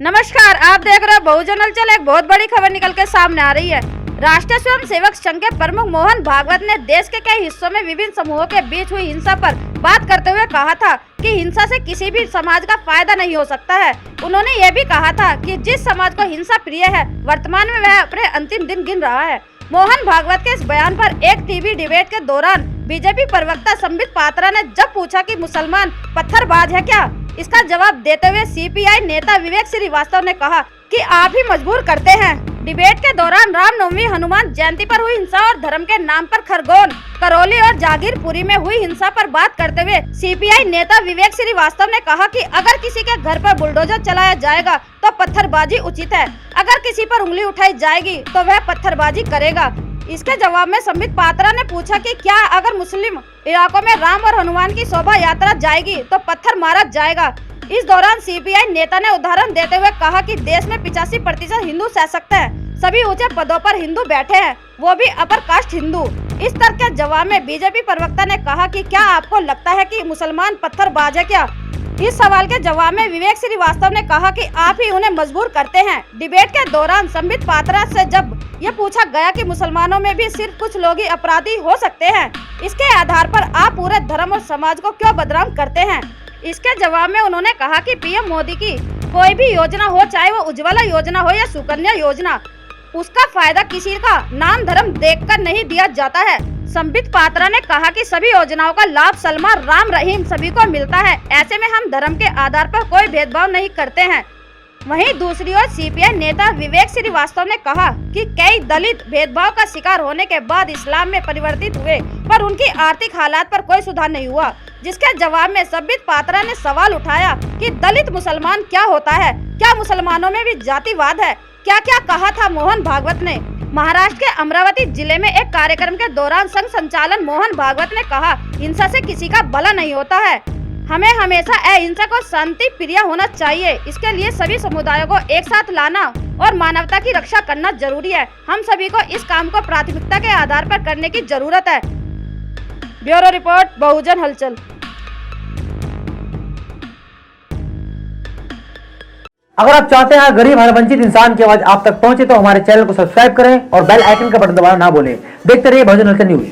नमस्कार, आप देख रहे हो बहुजन हलचल। एक बहुत बड़ी खबर निकल के सामने आ रही है। राष्ट्रीय स्वयं सेवक संघ के प्रमुख मोहन भागवत ने देश के कई हिस्सों में विभिन्न समूहों के बीच हुई हिंसा पर बात करते हुए कहा था कि हिंसा से किसी भी समाज का फायदा नहीं हो सकता है। उन्होंने ये भी कहा था कि जिस समाज को हिंसा प्रिय है, वर्तमान में वह अपने अंतिम दिन गिन रहा है। मोहन भागवत के इस बयान पर एक टीवी डिबेट के दौरान बीजेपी प्रवक्ता संबित पात्रा ने जब पूछा कि मुसलमान पत्थरबाज है क्या, इसका जवाब देते हुए सीपीआई नेता विवेक श्रीवास्तव ने कहा कि आप ही मजबूर करते हैं। डिबेट के दौरान रामनवमी, हनुमान जयंती पर हुई हिंसा और धर्म के नाम पर खरगोन, करौली और जागीरपुरी में हुई हिंसा पर बात करते हुए सीपीआई नेता विवेक श्रीवास्तव ने कहा कि अगर किसी के घर पर बुलडोजर चलाया जाएगा तो पत्थरबाजी उचित है, अगर किसी पर उंगली उठाई जाएगी तो वह पत्थरबाजी करेगा। इसके जवाब में संबित पात्रा ने पूछा कि क्या अगर मुस्लिम इलाकों में राम और हनुमान की शोभा यात्रा जाएगी तो पत्थर मारा जाएगा। इस दौरान सीपीआई नेता ने उदाहरण देते हुए कहा कि देश में 85% हिंदू सशक्त हैं, सभी ऊंचे पदों पर हिंदू बैठे हैं, वो भी अपर कास्ट हिंदू। इस तर्क के जवाब में बीजेपी प्रवक्ता ने कहा कि क्या आपको लगता है कि मुसलमान पत्थरबाज है क्या। इस सवाल के जवाब में विवेक श्रीवास्तव ने कहा कि आप ही उन्हें मजबूर करते हैं। डिबेट के दौरान संबित पात्रा से जब ये पूछा गया कि मुसलमानों में भी सिर्फ कुछ लोग ही अपराधी हो सकते हैं, इसके आधार पर आप पूरे धर्म और समाज को क्यों बदनाम करते हैं। इसके जवाब में उन्होंने कहा कि पीएम मोदी की कोई भी योजना हो, चाहे वो उज्ज्वला योजना हो या सुकन्या योजना, उसका फायदा किसी का नाम धर्म देखकर नहीं दिया जाता है। संबित पात्रा ने कहा कि सभी योजनाओं का लाभ सलमान, राम, रहीम सभी को मिलता है। ऐसे में हम धर्म के आधार पर कोई भेदभाव नहीं करते हैं। वहीं दूसरी ओर सीपीआई नेता विवेक श्रीवास्तव ने कहा कि कई दलित भेदभाव का शिकार होने के बाद इस्लाम में परिवर्तित हुए, पर उनकी आर्थिक हालात पर कोई सुधार नहीं हुआ। जिसके जवाब में संबित पात्रा ने सवाल उठाया कि दलित मुसलमान क्या होता है, क्या मुसलमानों में भी जातिवाद है। क्या क्या कहा था मोहन भागवत ने। महाराष्ट्र के अमरावती जिले में एक कार्यक्रम के दौरान संघ संचालन मोहन भागवत ने कहा, हिंसा से किसी का भला नहीं होता है, हमें हमेशा अहिंसक और शांति प्रिय होना चाहिए। इसके लिए सभी समुदायों को एक साथ लाना और मानवता की रक्षा करना जरूरी है। हम सभी को इस काम को प्राथमिकता के आधार पर करने की जरूरत है। ब्यूरो रिपोर्ट, बहुजन हलचल। अगर आप चाहते हैं गरीब हर वंचित इंसान की आवाज आप तक पहुंचे तो हमारे चैनल को सब्सक्राइब करें और बेल आइकन का बटन दबाना ना भूलें। देखते रहिए बहुजन हलचल न्यूज।